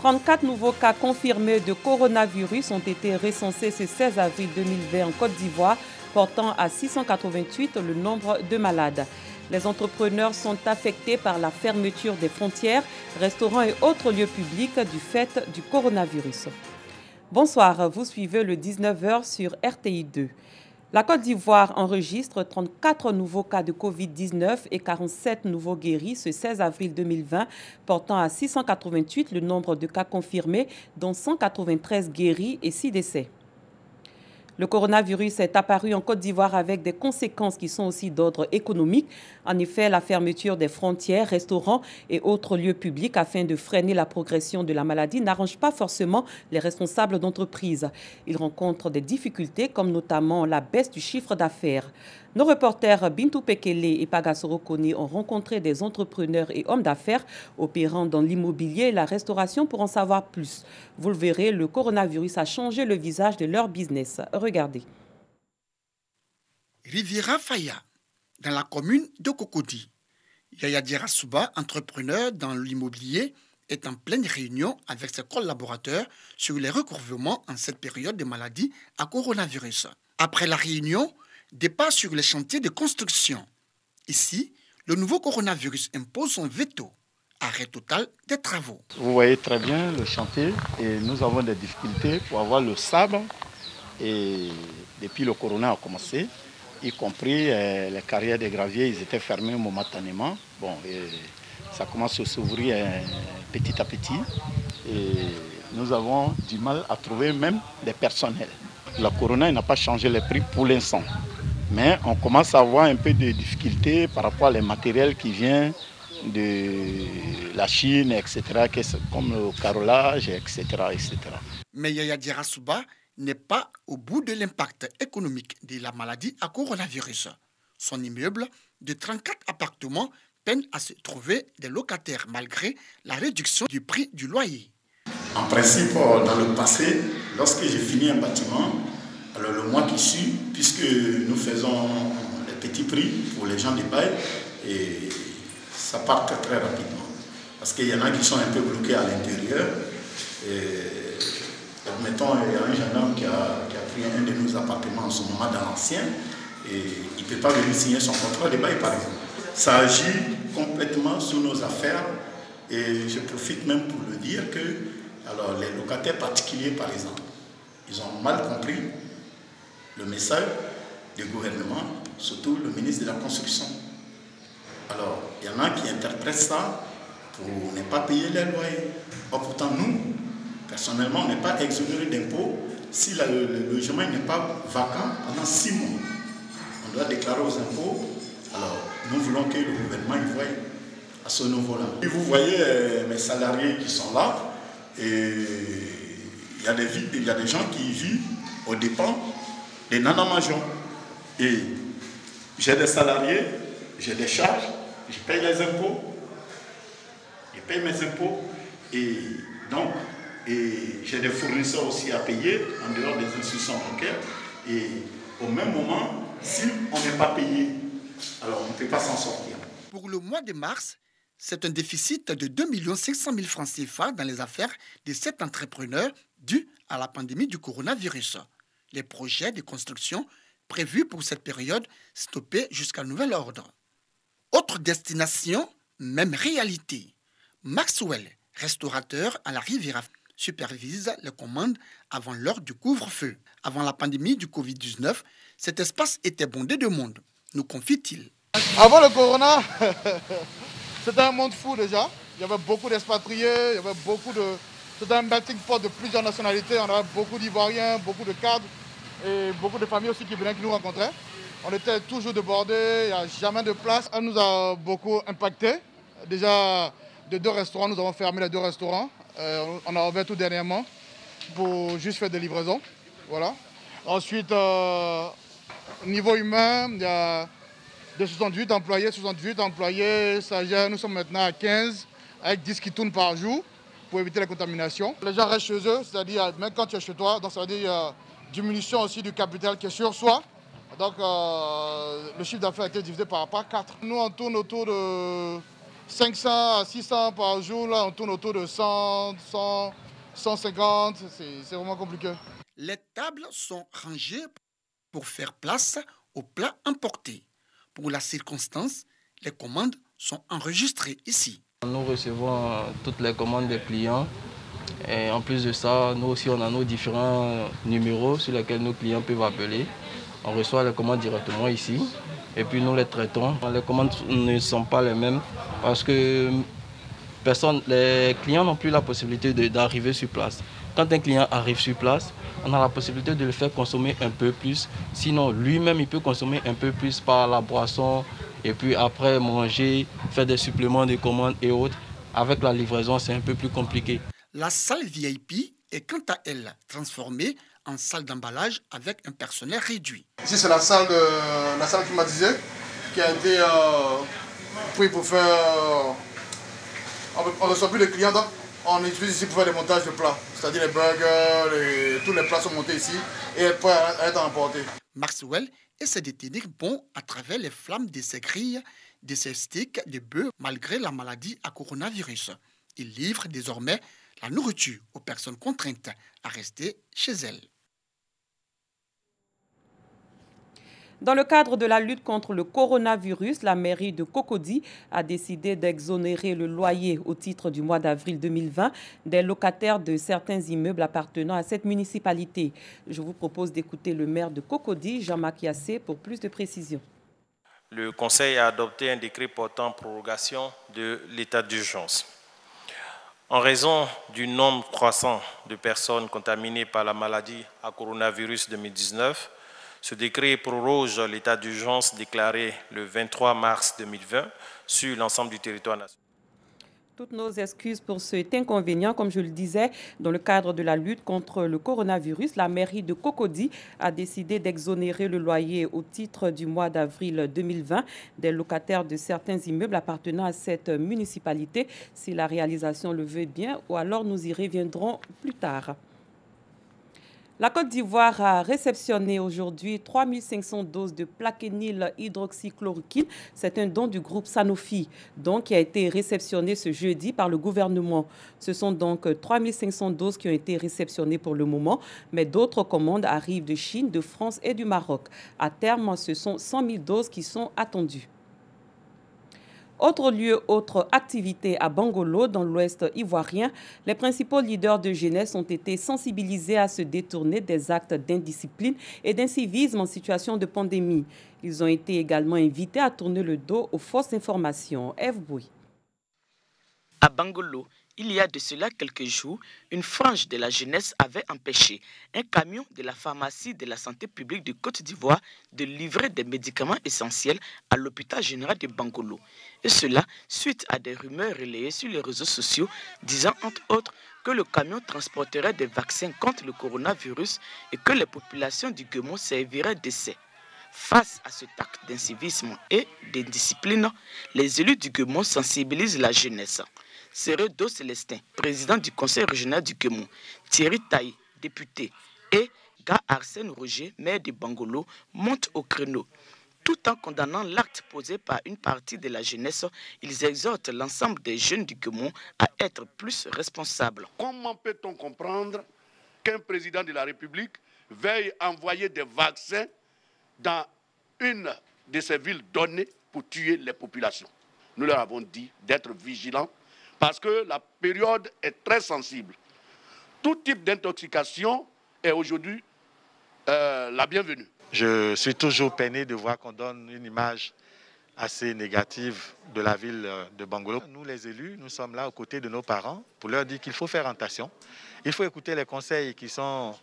34 nouveaux cas confirmés de coronavirus ont été recensés ce 16 avril 2020 en Côte d'Ivoire, portant à 688 le nombre de malades. Les entrepreneurs sont affectés par la fermeture des frontières, restaurants et autres lieux publics du fait du coronavirus. Bonsoir, vous suivez le 19h sur RTI 2. La Côte d'Ivoire enregistre 34 nouveaux cas de Covid-19 et 47 nouveaux guéris ce 16 avril 2020, portant à 688 le nombre de cas confirmés, dont 193 guéris et 6 décès. Le coronavirus est apparu en Côte d'Ivoire avec des conséquences qui sont aussi d'ordre économique. En effet, la fermeture des frontières, restaurants et autres lieux publics afin de freiner la progression de la maladie n'arrange pas forcément les responsables d'entreprises. Ils rencontrent des difficultés comme notamment la baisse du chiffre d'affaires. Nos reporters Bintou Pekele et Pagasoro Kone ont rencontré des entrepreneurs et hommes d'affaires opérant dans l'immobilier et la restauration pour en savoir plus. Vous le verrez, le coronavirus a changé le visage de leur business. Regardez. Riviera Faya, dans la commune de Cocody. Yaya Dirasuba, entrepreneur dans l'immobilier, est en pleine réunion avec ses collaborateurs sur les recouvrements en cette période de maladie à coronavirus. Après la réunion, départ sur les chantiers de construction. Ici, le nouveau coronavirus impose son veto. Arrêt total des travaux. Vous voyez très bien le chantier et nous avons des difficultés pour avoir le sable. Et depuis le corona a commencé, y compris les carrières de gravier, ils étaient fermés momentanément. Bon, et ça commence à s'ouvrir petit à petit. Et nous avons du mal à trouver même des personnels. La corona n'a pas changé les prix pour l'instant. Mais on commence à avoir un peu de difficultés par rapport aux matériels qui viennent de la Chine, etc., comme le carrelage, etc., etc. Mais Yaya Dirasuba n'est pas au bout de l'impact économique de la maladie à coronavirus. Son immeuble de 34 appartements peine à se trouver des locataires malgré la réduction du prix du loyer. En principe, dans le passé, lorsque j'ai fini un bâtiment, alors le mois qui suit, puisque nous faisons les petits prix pour les gens du bail, et ça part très, très rapidement. Parce qu'il y en a qui sont un peu bloqués à l'intérieur. Admettons, il y a un jeune homme qui a pris un de nos appartements en ce moment dans l'ancien, et il ne peut pas venir signer son contrat de bail, par exemple. Ça agit complètement sur nos affaires, et je profite même pour le dire que alors, les locataires particuliers, par exemple, ils ont mal compris le message du gouvernement, surtout le ministre de la Construction. Alors, il y en a qui interprètent ça pour ne pas payer les loyers. Or, pourtant, nous, personnellement, on n'est pas exonérés d'impôts si le logement n'est pas vacant pendant 6 mois. On doit déclarer aux impôts. Alors, nous voulons que le gouvernement y voie à ce niveau-là. Et vous voyez mes salariés qui sont là, et il y a des gens qui vivent aux dépens des nana-majors. Et j'ai des salariés, j'ai des charges, je paye les impôts, je paye mes impôts, et donc j'ai des fournisseurs aussi à payer en dehors des institutions bancaires. Et au même moment, si on n'est pas payé, alors on ne peut pas s'en sortir. Pour le mois de mars, c'est un déficit de 2 500 000 francs CFA dans les affaires de 7 entrepreneurs dû à la pandémie du coronavirus. Les projets de construction prévus pour cette période stoppés jusqu'à nouvel ordre. Autre destination, même réalité. Maxwell, restaurateur à la Riviera, supervise les commandes avant l'heure du couvre-feu. Avant la pandémie du Covid-19, cet espace était bondé de monde, nous confie-t-il. Avant le corona, c'était un monde fou déjà. Il y avait beaucoup d'expatriés, il y avait c'était un melting pot de plusieurs nationalités. On avait beaucoup d'Ivoiriens, beaucoup de cadres et beaucoup de familles aussi qui venaient, qui nous rencontraient. On était toujours débordés, il n'y a jamais de place. Elle nous a beaucoup impacté. Déjà, de 2 restaurants, nous avons fermé les 2 restaurants. On a ouvert tout dernièrement pour juste faire des livraisons. Voilà. Ensuite, au niveau humain, il y a de 68 employés, stagiaires, nous sommes maintenant à 15, avec 10 qui tournent par jour pour éviter la contamination. Les gens restent chez eux, c'est-à-dire même quand tu es chez toi, donc ça veut dire diminution aussi du capital qui est sur soi. Donc le chiffre d'affaires a été divisé par 4. Nous on tourne autour de 500 à 600 par jour, là on tourne autour de 100, 100, 150, c'est vraiment compliqué. Les tables sont rangées pour faire place aux plats importés. Pour la circonstance, les commandes sont enregistrées ici. Nous recevons toutes les commandes des clients et en plus de ça, nous aussi on a nos différents numéros sur lesquels nos clients peuvent appeler. On reçoit les commandes directement ici et puis nous les traitons. Les commandes ne sont pas les mêmes parce que les clients n'ont plus la possibilité d'arriver sur place. Quand un client arrive sur place, on a la possibilité de le faire consommer un peu plus. Sinon, lui-même, il peut consommer un peu plus par la boisson et puis après manger, faire des suppléments de commandes et autres. Avec la livraison, c'est un peu plus compliqué. La salle VIP est quant à elle transformée en salle d'emballage avec un personnel réduit. Ici, c'est la salle climatisée qui a été prise pour faire... On ne reçoit plus les clients, donc on utilise ici pour faire des montages de plats. C'est-à-dire les burgers, tous les plats sont montés ici et peuvent être emportés. Maxwell essaie de tenir bon à travers les flammes de ses grilles, de ses steaks de bœuf malgré la maladie à coronavirus. Il livre désormais la nourriture aux personnes contraintes à rester chez elles. Dans le cadre de la lutte contre le coronavirus, la mairie de Cocody a décidé d'exonérer le loyer au titre du mois d'avril 2020 des locataires de certains immeubles appartenant à cette municipalité. Je vous propose d'écouter le maire de Cocody, Jean-Marc Yassé, pour plus de précisions. Le Conseil a adopté un décret portant prorogation de l'état d'urgence. En raison du nombre croissant de personnes contaminées par la maladie à coronavirus 2019, ce décret proroge l'état d'urgence déclaré le 23 mars 2020 sur l'ensemble du territoire national. Toutes nos excuses pour cet inconvénient. Comme je le disais, dans le cadre de la lutte contre le coronavirus, la mairie de Cocody a décidé d'exonérer le loyer au titre du mois d'avril 2020 des locataires de certains immeubles appartenant à cette municipalité, si la réalisation le veut bien, ou alors nous y reviendrons plus tard. La Côte d'Ivoire a réceptionné aujourd'hui 3500 doses de plaquenil hydroxychloroquine. C'est un don du groupe Sanofi, qui a été réceptionné ce jeudi par le gouvernement. Ce sont donc 3500 doses qui ont été réceptionnées pour le moment, mais d'autres commandes arrivent de Chine, de France et du Maroc. À terme, ce sont 100 000 doses qui sont attendues. Autre lieu, autre activité à Bangolo, dans l'ouest ivoirien, les principaux leaders de jeunesse ont été sensibilisés à se détourner des actes d'indiscipline et d'incivisme en situation de pandémie. Ils ont été également invités à tourner le dos aux fausses informations. Ève Bouy. À Bangolo, il y a de cela quelques jours, une frange de la jeunesse avait empêché un camion de la pharmacie de la santé publique de Côte d'Ivoire de livrer des médicaments essentiels à l'hôpital général de Bangolo. Et cela suite à des rumeurs relayées sur les réseaux sociaux disant entre autres que le camion transporterait des vaccins contre le coronavirus et que les populations du Guémon serviraient d'essai. Face à cet acte d'incivisme et d'indiscipline, les élus du Guémon sensibilisent la jeunesse. Seredo Célestin, président du conseil régional du Guémon, Thierry Taï, député, et Ga Arsène Roger, maire de Bangolo, montent au créneau. Tout en condamnant l'acte posé par une partie de la jeunesse, ils exhortent l'ensemble des jeunes du Guémon à être plus responsables. Comment peut-on comprendre qu'un président de la République veuille envoyer des vaccins dans une de ces villes données pour tuer les populations? Nous leur avons dit d'être vigilants parce que la période est très sensible. Tout type d'intoxication est aujourd'hui la bienvenue. Je suis toujours peiné de voir qu'on donne une image assez négative de la ville de Bangolo. Nous, les élus, nous sommes là aux côtés de nos parents pour leur dire qu'il faut faire attention. Il faut écouter les conseils qui sont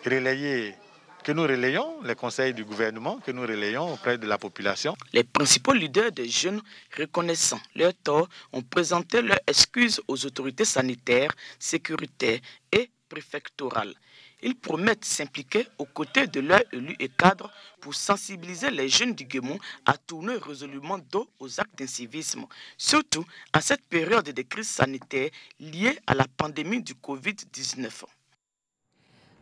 relayés, que nous relayons, les conseils du gouvernement que nous relayons auprès de la population. Les principaux leaders des jeunes, reconnaissant leur tort, ont présenté leurs excuses aux autorités sanitaires, sécuritaires et préfectorales. Ils promettent s'impliquer aux côtés de leurs élus et cadres pour sensibiliser les jeunes du Guémon à tourner résolument dos aux actes d'incivisme, surtout en cette période de crise sanitaire liée à la pandémie du Covid-19.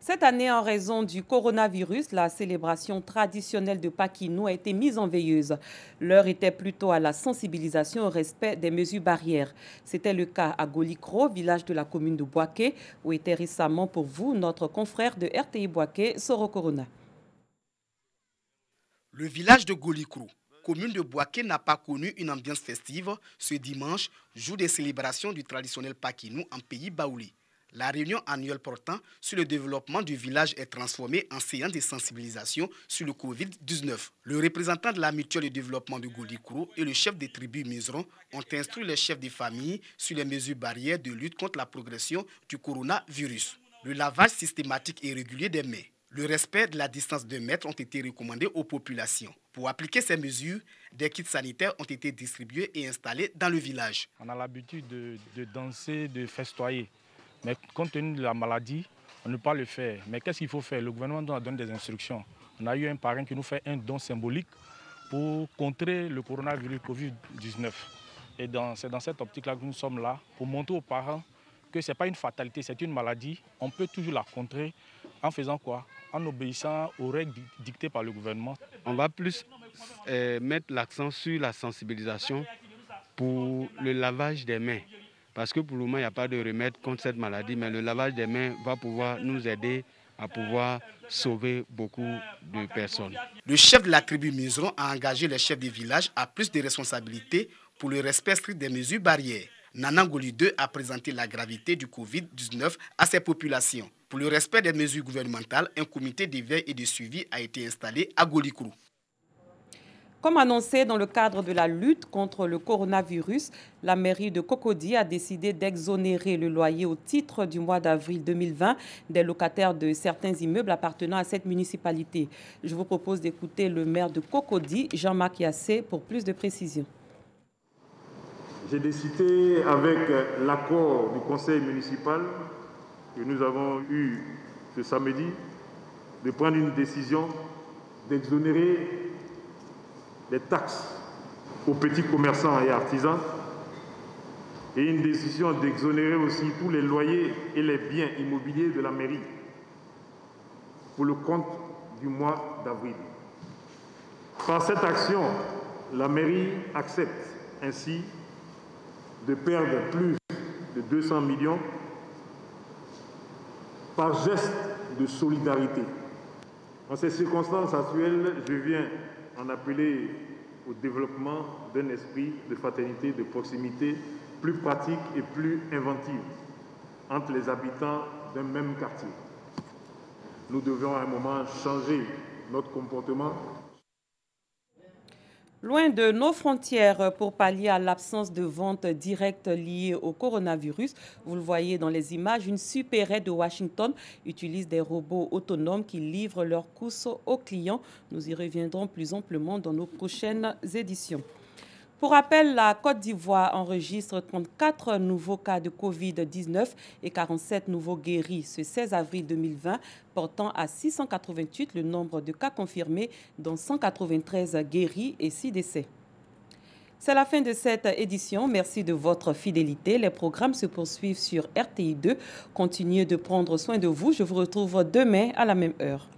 Cette année, en raison du coronavirus, la célébration traditionnelle de Paquinou a été mise en veilleuse. L'heure était plutôt à la sensibilisation au respect des mesures barrières. C'était le cas à Golikro, village de la commune de Boaké, où était récemment pour vous notre confrère de RTI Boaké, Soro Corona. Le village de Golikro, commune de Boaké, n'a pas connu une ambiance festive ce dimanche, jour des célébrations du traditionnel Paquinou en pays baoulé. La réunion annuelle portant sur le développement du village est transformée en séance de sensibilisation sur le Covid-19. Le représentant de la mutuelle de développement de Golikro et le chef des tribus Miseron ont instruit les chefs des familles sur les mesures barrières de lutte contre la progression du coronavirus. Le lavage systématique et régulier des mains, le respect de la distance de 2 mètres ont été recommandés aux populations. Pour appliquer ces mesures, des kits sanitaires ont été distribués et installés dans le village. On a l'habitude de danser, de festoyer. Mais compte tenu de la maladie, on ne peut pas le faire. Mais qu'est-ce qu'il faut faire? Le gouvernement doit donner des instructions. On a eu un parrain qui nous fait un don symbolique pour contrer le coronavirus Covid-19. Et c'est dans cette optique-là que nous sommes là, pour montrer aux parents que ce n'est pas une fatalité, c'est une maladie. On peut toujours la contrer en faisant quoi? En obéissant aux règles dictées par le gouvernement. On va plus mettre l'accent sur la sensibilisation pour le lavage des mains. Parce que pour le moment, il n'y a pas de remède contre cette maladie, mais le lavage des mains va pouvoir nous aider à pouvoir sauver beaucoup de personnes. Le chef de la tribu Miseron a engagé les chefs des villages à plus de responsabilités pour le respect strict des mesures barrières. Nanangoli 2 a présenté la gravité du Covid-19 à ses populations. Pour le respect des mesures gouvernementales, un comité d'éveil et de suivi a été installé à Golikro. Comme annoncé dans le cadre de la lutte contre le coronavirus, la mairie de Cocody a décidé d'exonérer le loyer au titre du mois d'avril 2020 des locataires de certains immeubles appartenant à cette municipalité. Je vous propose d'écouter le maire de Cocody, Jean-Marc Yassé, pour plus de précisions. J'ai décidé, avec l'accord du conseil municipal que nous avons eu ce samedi, de prendre une décision d'exonérer les taxes aux petits commerçants et artisans et une décision d'exonérer aussi tous les loyers et les biens immobiliers de la mairie pour le compte du mois d'avril. Par cette action, la mairie accepte ainsi de perdre plus de 200 millions par geste de solidarité. En ces circonstances actuelles, je viens en appeler au développement d'un esprit de fraternité, de proximité plus pratique et plus inventive entre les habitants d'un même quartier. Nous devons à un moment changer notre comportement. Loin de nos frontières pour pallier à l'absence de vente directe liée au coronavirus, vous le voyez dans les images, une supérette de Washington utilise des robots autonomes qui livrent leurs courses aux clients. Nous y reviendrons plus amplement dans nos prochaines éditions. Pour rappel, la Côte d'Ivoire enregistre 34 nouveaux cas de Covid-19 et 47 nouveaux guéris ce 16 avril 2020, portant à 688 le nombre de cas confirmés, dont 193 guéris et 6 décès. C'est la fin de cette édition. Merci de votre fidélité. Les programmes se poursuivent sur RTI 2. Continuez de prendre soin de vous. Je vous retrouve demain à la même heure.